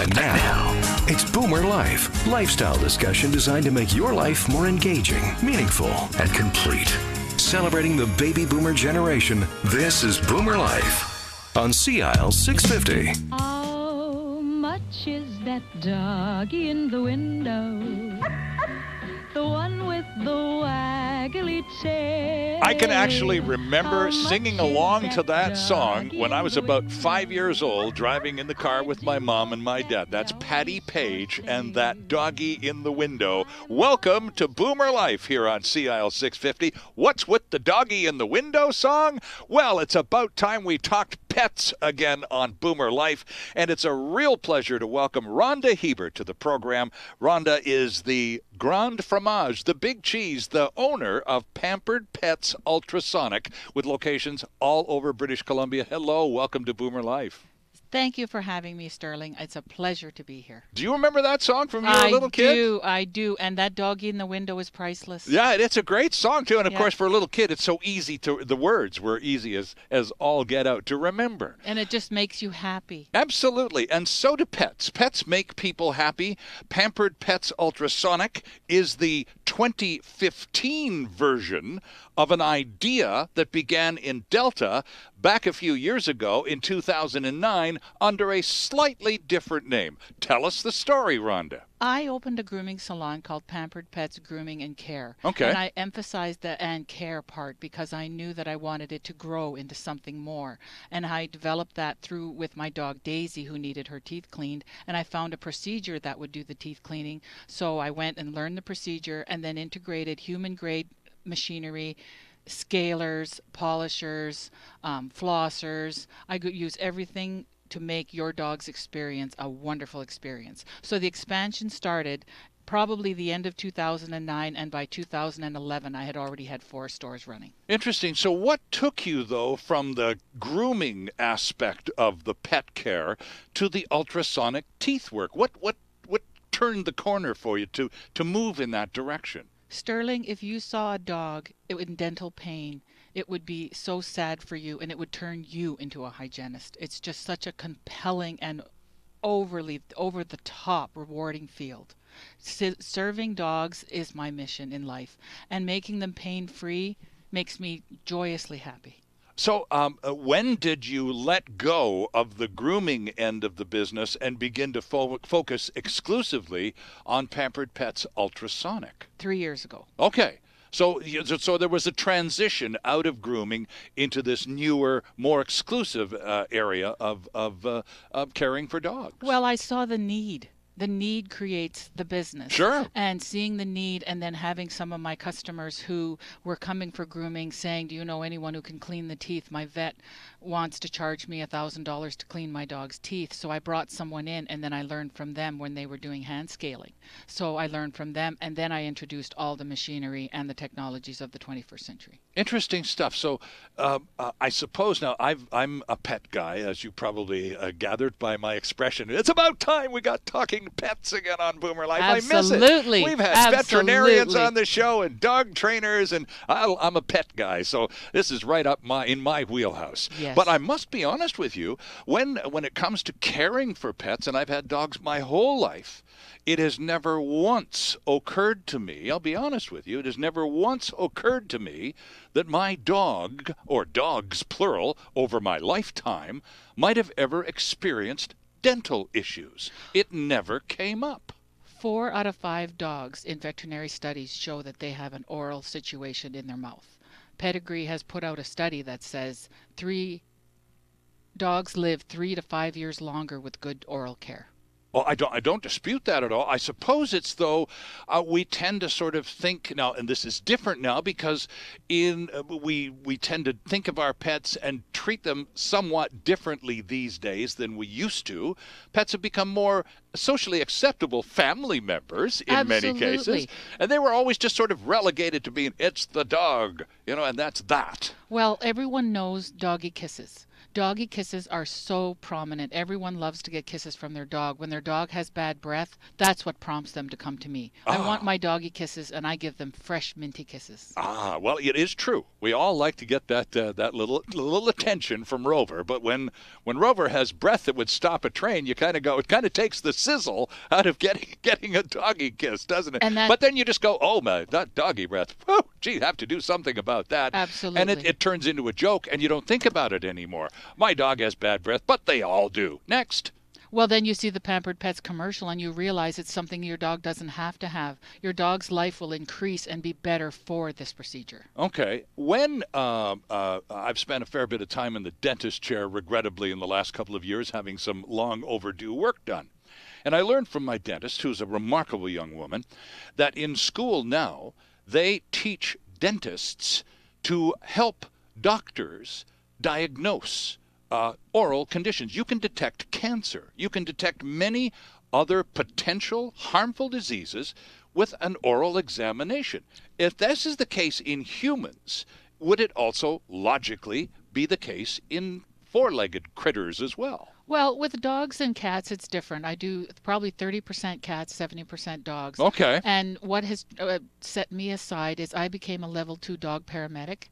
And now, it's Boomer Life, lifestyle discussion designed to make your life more engaging, meaningful, and complete. Celebrating the baby boomer generation, this is Boomer Life on CIL 650. How much is that doggy in the window? The one with the waggly tail. I can actually remember singing along to that song when I was about 5 years old, driving in the car with my mom and my dad. That's Patty Page and That Doggy in the Window. Welcome to Boomer Life here on CIL 650. What's with the doggy in the window song? Well, it's about time we talked pets again on Boomer Life, and it's a real pleasure to welcome Rhonda Hebert to the program. Rhonda is the Grand Fromage, the big cheese, the owner of Pampered Pets Ultrasonic, with locations all over British Columbia. Hello, welcome to Boomer Life. Thank you for having me, Sterling. It's a pleasure to be here. Do you remember that song from you were a little kid? I do. And That Doggy in the Window is priceless. Yeah, it's a great song, too. And, of course, for a little kid, it's so easy to, the words were easy as all get out to remember. And it just makes you happy. Absolutely. And so do pets. Pets make people happy. Pampered Pets Ultrasonic is the 2015 version of an idea that began in Delta back a few years ago in 2009 under a slightly different name. Tell us the story, Rhonda. I opened a grooming salon called Pampered Pets Grooming and Care. Okay. And I emphasized the and care part because I knew that I wanted it to grow into something more. And I developed that through with my dog Daisy, who needed her teeth cleaned. And I found a procedure that would do the teeth cleaning. So I went and learned the procedure and then integrated human-grade machinery, scalers, polishers, flossers. I could use everything to make your dog's experience a wonderful experience. So the expansion started probably the end of 2009, and by 2011 I had already had 4 stores running. Interesting. So what took you, though, from the grooming aspect of the pet care to the ultrasonic teeth work? What turned the corner for you to move in that direction? Sterling, if you saw a dog in dental pain, it would be so sad for you, and it would turn you into a hygienist. It's just such a compelling and over-the-top rewarding field. Serving dogs is my mission in life, and making them pain-free makes me joyously happy. So when did you let go of the grooming end of the business and begin to focus exclusively on Pampered Pets Ultrasonic? 3 years ago. Okay. So there was a transition out of grooming into this newer, more exclusive area of caring for dogs. Well, I saw the need. The need creates the business. Sure. And seeing the need and then having some of my customers who were coming for grooming saying, do you know anyone who can clean the teeth? My vet wants to charge me $1,000 to clean my dog's teeth. So I brought someone in, and then I learned from them when they were doing hand scaling. So I learned from them, and then I introduced all the machinery and the technologies of the 21st century. Interesting stuff. So I suppose now I'm a pet guy, as you probably gathered by my expression. It's about time we got talking pets again on Boomer Life. Absolutely. I miss it. We've had veterinarians on the show and dog trainers, and I'm a pet guy, so this is right up in my wheelhouse. Yes. But I must be honest with you, when it comes to caring for pets, and I've had dogs my whole life, it has never once occurred to me, I'll be honest with you, it has never once occurred to me that my dog, or dogs plural, over my lifetime, might have ever experienced dental issues. It never came up. 4 out of 5 dogs in veterinary studies show that they have an oral situation in their mouth. Pedigree has put out a study that says dogs live 3 to 5 years longer with good oral care. Well, I don't dispute that at all. I suppose it's, though, we tend to sort of think now, and this is different now because we tend to think of our pets and treat them somewhat differently these days than we used to. Pets have become more socially acceptable family members in many cases, and they were always just sort of relegated to being, it's the dog, and that's that. Well, everyone knows doggy kisses. Doggy kisses are so prominent. Everyone loves to get kisses from their dog. When their dog has bad breath, that's what prompts them to come to me. I want my doggy kisses, and I give them fresh, minty kisses. Well, it is true. We all like to get that little attention from Rover, but when Rover has breath that would stop a train, you kind of go. It kind of takes the sizzle out of getting a doggy kiss, doesn't it? But then you just go, oh my, that doggy breath. Whew, gee, have to do something about that. Absolutely. And it turns into a joke, and you don't think about it anymore. My dog has bad breath, but they all do. Next. Well, then you see the Pampered Pets commercial and you realize it's something your dog doesn't have to have. Your dog's life will increase and be better for this procedure. Okay. When I've spent a fair bit of time in the dentist chair, regrettably, in the last couple of years, having some long overdue work done. And I learned from my dentist, who's a remarkable young woman, that in school now they teach dentists to help doctors diagnose oral conditions. You can detect cancer. You can detect many other potential harmful diseases with an oral examination. If this is the case in humans, would it also logically be the case in four-legged critters as well? Well, with dogs and cats, it's different. I do probably 30% cats, 70% dogs. Okay. And what has set me aside is I became a level 2 dog paramedic.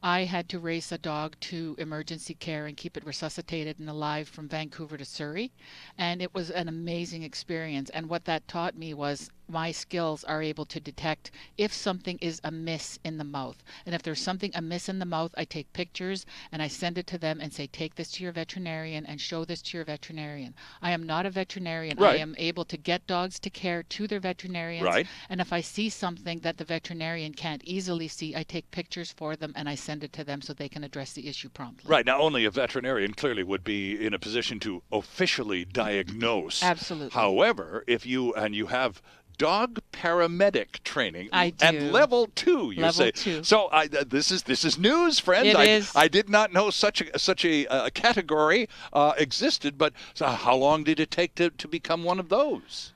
I had to race a dog to emergency care and keep it resuscitated and alive from Vancouver to Surrey. And it was an amazing experience. And what that taught me was my skills are able to detect if something is amiss in the mouth. And if there's something amiss in the mouth, I take pictures and I send it to them and say, take this to your veterinarian and show this to your veterinarian. I am not a veterinarian. Right. I am able to get dogs to care to their veterinarians. Right. And if I see something that the veterinarian can't easily see, I take pictures for them and I send it to them so they can address the issue promptly. Right. Now, only a veterinarian clearly would be in a position to officially diagnose. Absolutely. However, if you have dog paramedic training, I do. and level 2, you Level say. 2. So this is news, friend. It is. I did not know such a category existed. But so how long did it take to become one of those?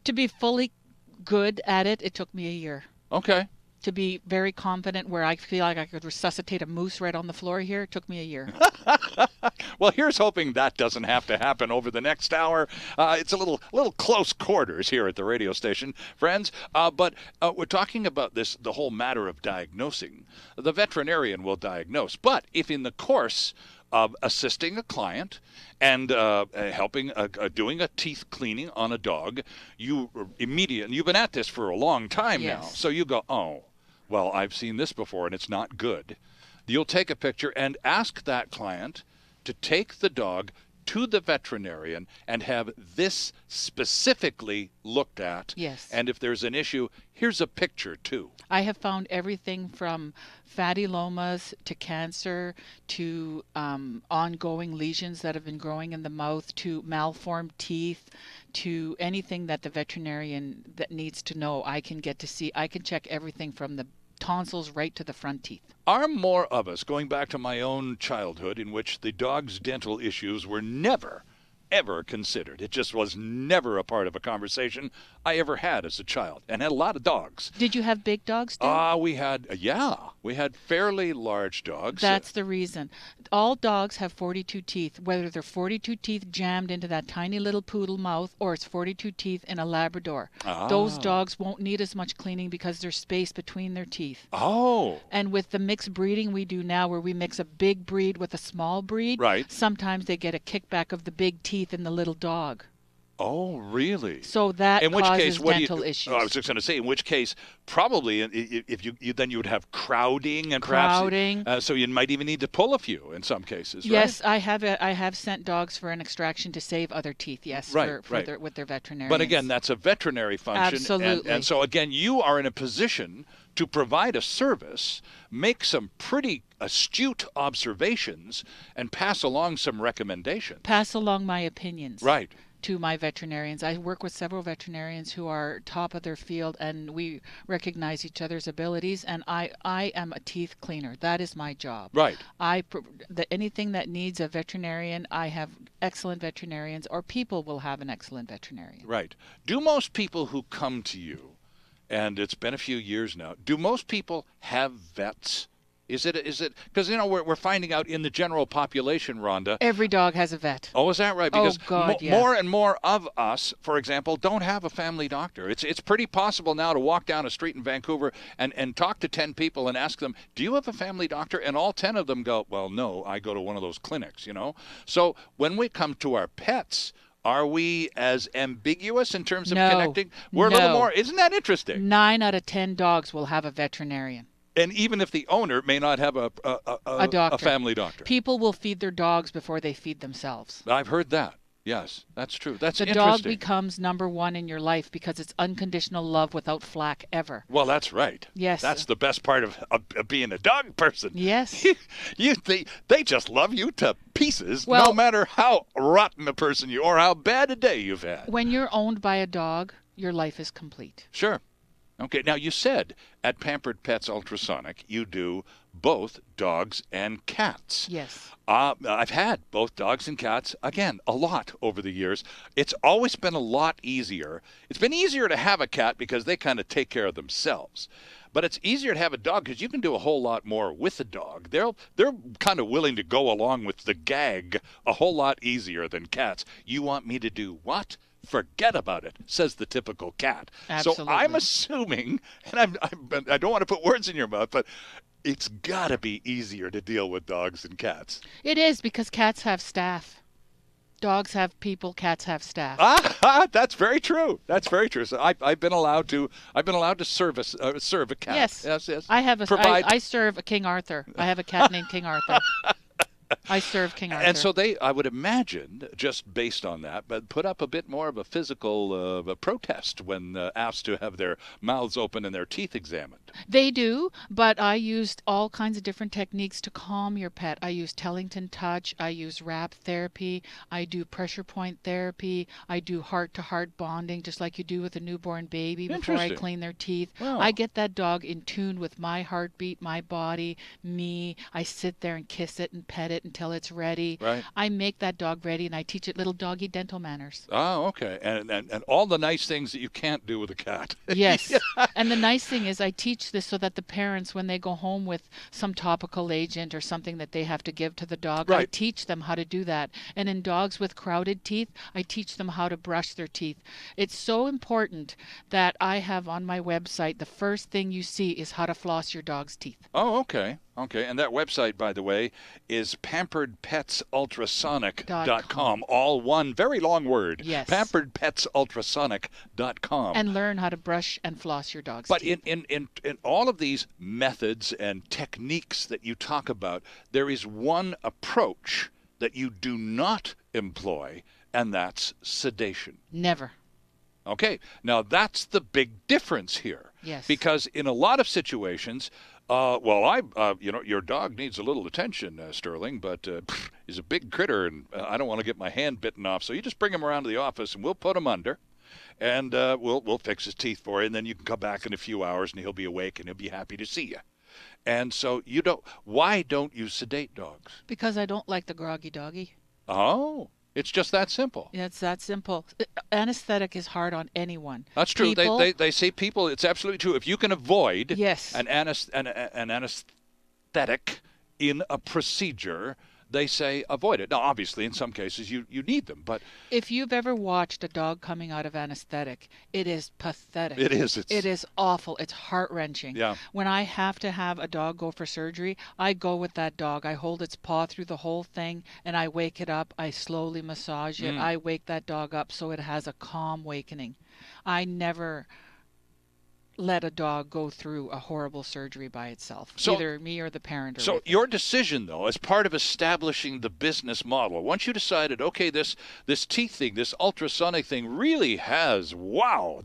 To be fully good at it, it took me a year. Okay. To be very confident where I feel like I could resuscitate a moose right on the floor here, it took me a year. Well, here's hoping that doesn't have to happen over the next hour. It's a little close quarters here at the radio station, friends. But we're talking about the whole matter of diagnosing. The veterinarian will diagnose. But if in the course of assisting a client and helping doing a teeth cleaning on a dog, you've been at this for a long time now. So you go, oh, well, I've seen this before and it's not good. You'll take a picture and ask that client to take the dog to the veterinarian and have this specifically looked at. Yes. And if there's an issue, here's a picture too. I have found everything from fatty lomas to cancer to ongoing lesions that have been growing in the mouth to malformed teeth to anything that the veterinarian that needs to know. I can get to see. I can check everything from the tonsils right to the front teeth. Are more of us, going back to my own childhood in which the dog's dental issues were never, ever considered. It just was never a part of a conversation I ever had as a child, and had a lot of dogs. Did you have big dogs, too? We had fairly large dogs. That's the reason. All dogs have 42 teeth, whether they're 42 teeth jammed into that tiny little poodle mouth or it's 42 teeth in a Labrador. Those dogs won't need as much cleaning because there's space between their teeth. Oh. And with the mixed breeding we do now, where we mix a big breed with a small breed, right, sometimes they get a kickback of the big teeth in the little dog. Oh, really? So that causes dental issues. I was just going to say, in which case, probably if you then you would have crowding and crowding. Perhaps, so you might even need to pull a few in some cases. Yes, right? I have sent dogs for an extraction to save other teeth. Yes, with their veterinarians. But again, that's a veterinary function. Absolutely. And so again, you are in a position to provide a service, make some pretty astute observations, and pass along some recommendations. Pass along my opinions. Right. To my veterinarians. I work with several veterinarians who are top of their field, and we recognize each other's abilities, and I am a teeth cleaner. That is my job. Right. Anything that needs a veterinarian, I have excellent veterinarians, or people will have an excellent veterinarian. Right. Do most people who come to you, and it's been a few years now, do most people have vets Is it because we're finding out in the general population, Rhonda. Every dog has a vet. Oh, is that right? Because God, yeah. more and more of us, for example, don't have a family doctor. It's pretty possible now to walk down a street in Vancouver and talk to 10 people and ask them, do you have a family doctor? And all 10 of them go, well, no, I go to one of those clinics, So when we come to our pets, are we as ambiguous in terms of connecting? We're a little more. Isn't that interesting? 9 out of 10 dogs will have a veterinarian. And even if the owner may not have a doctor. A family doctor. People will feed their dogs before they feed themselves. I've heard that. Yes, that's true. That's the interesting. dog becomes number one in your life because it's unconditional love without flack ever. Well, that's right. Yes. That's the best part of being a dog person. Yes. They just love you to pieces, no matter how rotten a person you or how bad a day you've had. When you're owned by a dog, your life is complete. Sure. Okay, now you said at Pampered Pets Ultrasonic you do both dogs and cats. Yes. I've had both dogs and cats, again, a lot over the years. It's always been a lot easier. It's been easier to have a cat because they kind of take care of themselves. But it's easier to have a dog because you can do a whole lot more with a dog. They're kind of willing to go along with the gag a whole lot easier than cats. You want me to do what? Forget about it, says the typical cat. Absolutely. So I'm assuming, and I don't want to put words in your mouth, but it's got to be easier to deal with dogs than cats. It is because cats have staff. Dogs have people, cats have staff. That's very true. That's very true. So I've been allowed to serve a cat. Yes. Yes. I serve a King Arthur. I have a cat named King Arthur. I serve King Arthur. And so I would imagine, just based on that, but put up a bit more of a physical protest when asked to have their mouths open and their teeth examined. They do, but I used all kinds of different techniques to calm your pet. I use Tellington touch. I use wrap therapy. I do pressure point therapy. I do heart-to-heart bonding, just like you do with a newborn baby before I clean their teeth. Wow. I get that dog in tune with my heartbeat, my body, me. I sit there and kiss it and pet it until it's ready. Right. I make that dog ready, and I teach it little doggy dental manners. Oh, okay. And all the nice things that you can't do with a cat. Yes. And the nice thing is I teach this so that the parents, when they go home with some topical agent or something that they have to give to the dog, right. I teach them how to do that. And in dogs with crowded teeth, I teach them how to brush their teeth. It's so important that I have on my website, the first thing you see is how to floss your dog's teeth. Oh, okay. Okay, and that website, by the way, is PamperedPetsUltrasonic.com. All one, very long word. Yes. PamperedPetsUltrasonic.com. And learn how to brush and floss your dog's teeth. But in all of these methods and techniques that you talk about, there is one approach that you do not employ, and that's sedation. Never. Okay, now that's the big difference here. Yes. Because in a lot of situations, your dog needs a little attention, Sterling, but he's a big critter, and I don't want to get my hand bitten off. So you just bring him around to the office, and we'll put him under, and we'll fix his teeth for you, and then you can come back in a few hours, and he'll be awake, and he'll be happy to see you. And so why don't you sedate dogs? Because I don't like the groggy doggy. Oh. It's just that simple. It's that simple. Anesthetic is hard on anyone. That's true. They say people, it's absolutely true. If you can avoid an anesthetic in a procedure, they say avoid it. Now, obviously, in some cases, you need them. But if you've ever watched a dog coming out of anesthetic, it is pathetic. It is. It is awful. It's heart-wrenching. Yeah. When I have to have a dog go for surgery, I go with that dog. I hold its paw through the whole thing, and I wake it up. I slowly massage it. I wake that dog up so it has a calm wakening. I never let a dog go through a horrible surgery by itself, either me or the parent. So your decision, though, as part of establishing the business model, once you decided, okay, this teeth thing, this ultrasonic thing really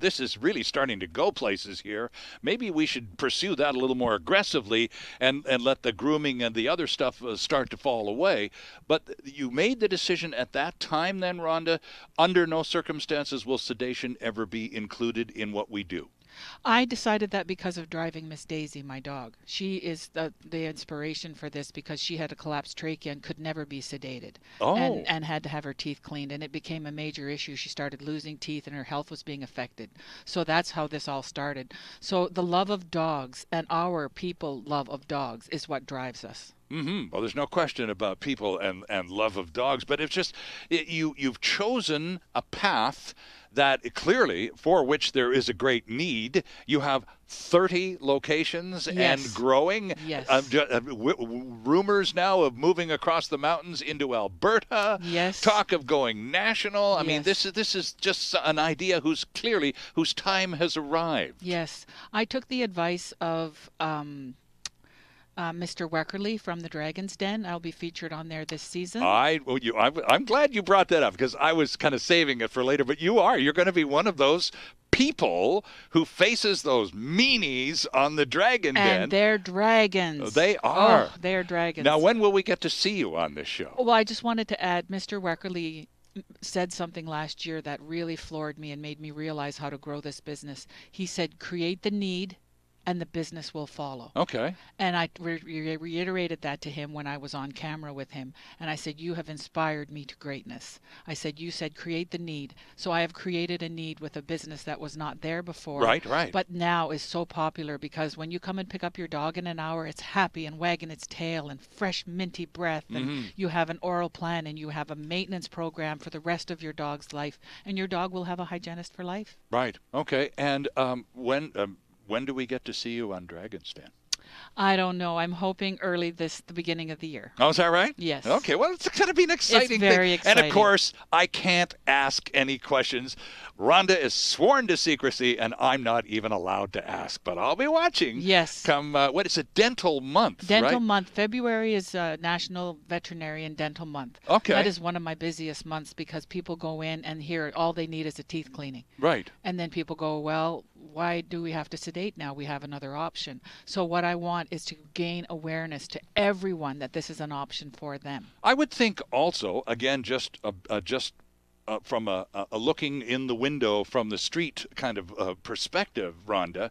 this is really starting to go places here. Maybe we should pursue that a little more aggressively and let the grooming and the other stuff start to fall away. But you made the decision at that time then, Rhonda, under no circumstances will sedation ever be included in what we do. I decided that because of driving Miss Daisy, my dog. She is the inspiration for this because she had a collapsed trachea and could never be sedated. Oh. And had to have her teeth cleaned, and it became a major issue. She started losing teeth and her health was being affected. So that's how this all started. So the love of dogs and our people love of dogs is what drives us. Well, there's no question about people and love of dogs, but it's just you've chosen a path that clearly for which there is a great need. You have 30 locations and growing. Yes. Rumors now of moving across the mountains into Alberta. Yes. Talk of going national. I mean, Yes. this is just an idea whose time has arrived. Yes. I took the advice of Mr. Weckerly from the Dragon's Den. I'll be featured on there this season. I'm glad you brought that up because I was kind of saving it for later. But you're going to be one of those people who faces those meanies on the Dragon Den. And they're dragons. They are. Oh, they're dragons. Now, when will we get to see you on this show? Well, I just wanted to add, Mr. Weckerly said something last year that really floored me and made me realize how to grow this business. He said, create the need and the business will follow. Okay. And I reiterated that to him when I was on camera with him. And I said, you have inspired me to greatness. I said, you said create the need. So I have created a need with a business that was not there before. Right. But now is so popular because when you come and pick up your dog in an hour, it's happy and wagging its tail and fresh minty breath. And you have an oral plan and you have a maintenance program for the rest of your dog's life. And your dog will have a hygienist for life. Right. Okay. And when do we get to see you on Dragon's Den? I don't know. I'm hoping the beginning of the year. Oh, is that right? Yes. Okay, well, it's going to be an exciting It's very thing. exciting. And, of course, I can't ask any questions. Rhonda is sworn to secrecy, and I'm not even allowed to ask. But I'll be watching. Yes. Come, what is it, Dental Month, Dental right? Month. February is National Veterinarian Dental Month. Okay. That is one of my busiest months because people go in and here all they need is a teeth cleaning. Right. And then people go, well, why do we have to sedate now? We have another option. So what I want is to gain awareness to everyone that this is an option for them. I would think also, again, just from a looking in the window from the street kind of perspective, Rhonda,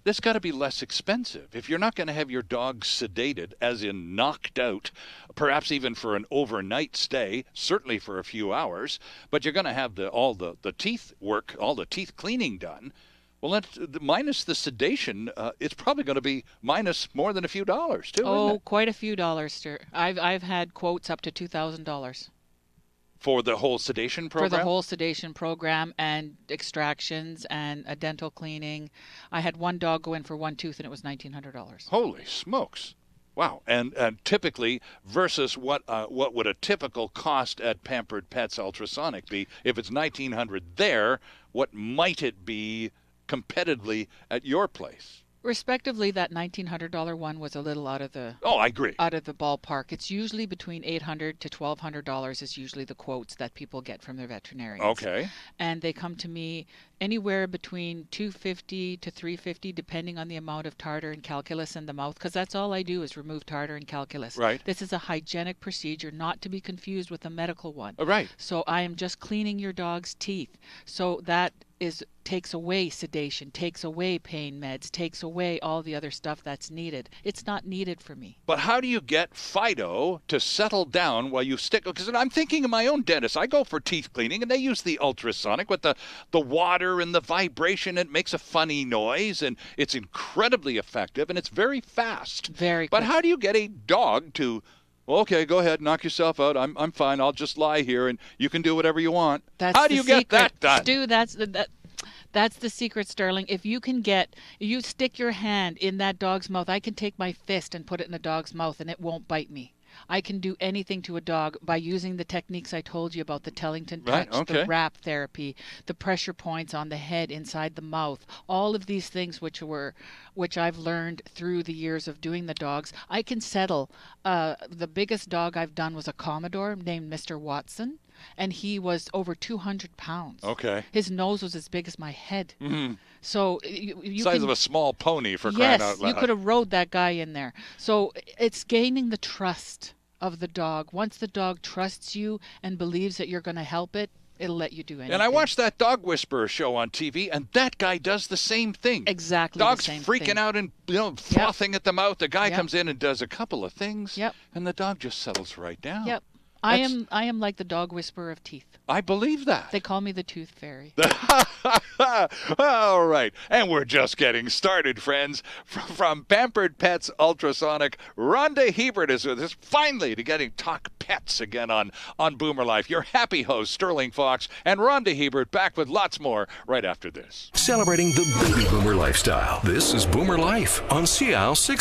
this got to be less expensive. If you're not going to have your dog sedated, as in knocked out, perhaps even for an overnight stay, certainly for a few hours, but you're going to have all the teeth work, all the teeth cleaning done. Well, minus the sedation, it's probably going to be minus more than a few dollars, too, isn't it? Quite a few dollars, sir. I've had quotes up to $2,000. For the whole sedation program? For the whole sedation program and extractions and a dental cleaning. I had one dog go in for one tooth and it was $1,900. Holy smokes. Wow. And typically versus what would a typical cost at Pampered Pets Ultrasonic be? If it's $1,900 there, what might it be competitively at your place? Respectively, that $1,900 one was a little out of the I agree. Out of the ballpark. It's usually between $800 to $1,200 is usually the quotes that people get from their veterinarians. Okay. And they come to me anywhere between $250 to $350, depending on the amount of tartar and calculus in the mouth, because that's all I do is remove tartar and calculus. Right. This is a hygienic procedure, not to be confused with a medical one. Right. So I am just cleaning your dog's teeth. So that takes away sedation, takes away pain meds, takes away all the other stuff that's needed. It's not needed for me. But how do you get Fido to settle down while you stick? Because I'm thinking of my own dentist. I go for teeth cleaning, and they use the ultrasonic with the water and the vibration. It makes a funny noise, and it's incredibly effective, and it's very fast. Very But quick. how do you get a dog to, okay, go ahead, knock yourself out. I'm fine. I'll just lie here, and you can do whatever you want. That's how do you get that done? Stu, that's the secret, Sterling. If you stick your hand in that dog's mouth, I can take my fist and put it in a dog's mouth and it won't bite me. I can do anything to a dog by using the techniques I told you about, the Tellington touch, Right, okay. the wrap therapy, the pressure points on the head, inside the mouth, all of these things which I've learned through the years of doing the dogs. I can settle. The biggest dog I've done was a Commodore named Mr. Watson, and he was over 200 pounds. Okay. His nose was as big as my head. Mm-hmm. So you Size can, of a small pony, for crying out yes, loud. you could have rode that guy in there. So it's gaining the trust of the dog. Once the dog trusts you and believes that you're going to help it, It'll let you do anything. And I watched that Dog Whisperer show on TV, and that guy does the same thing. Exactly Dog's the same freaking thing. out and frothing at the mouth. The guy Yep. comes in and does a couple of things, Yep. and the dog just settles right down. Yep. I am like the dog whisperer of teeth. I believe that. They call me the tooth fairy. All right. And we're just getting started, friends. From Pampered Pets Ultrasonic, Rhonda Hebert is with us finally to getting Talk Pets again on Boomer Life. Your happy host, Sterling Fox, and Rhonda Hebert back with lots more right after this. Celebrating the baby boomer lifestyle. This is Boomer Life on CL 650.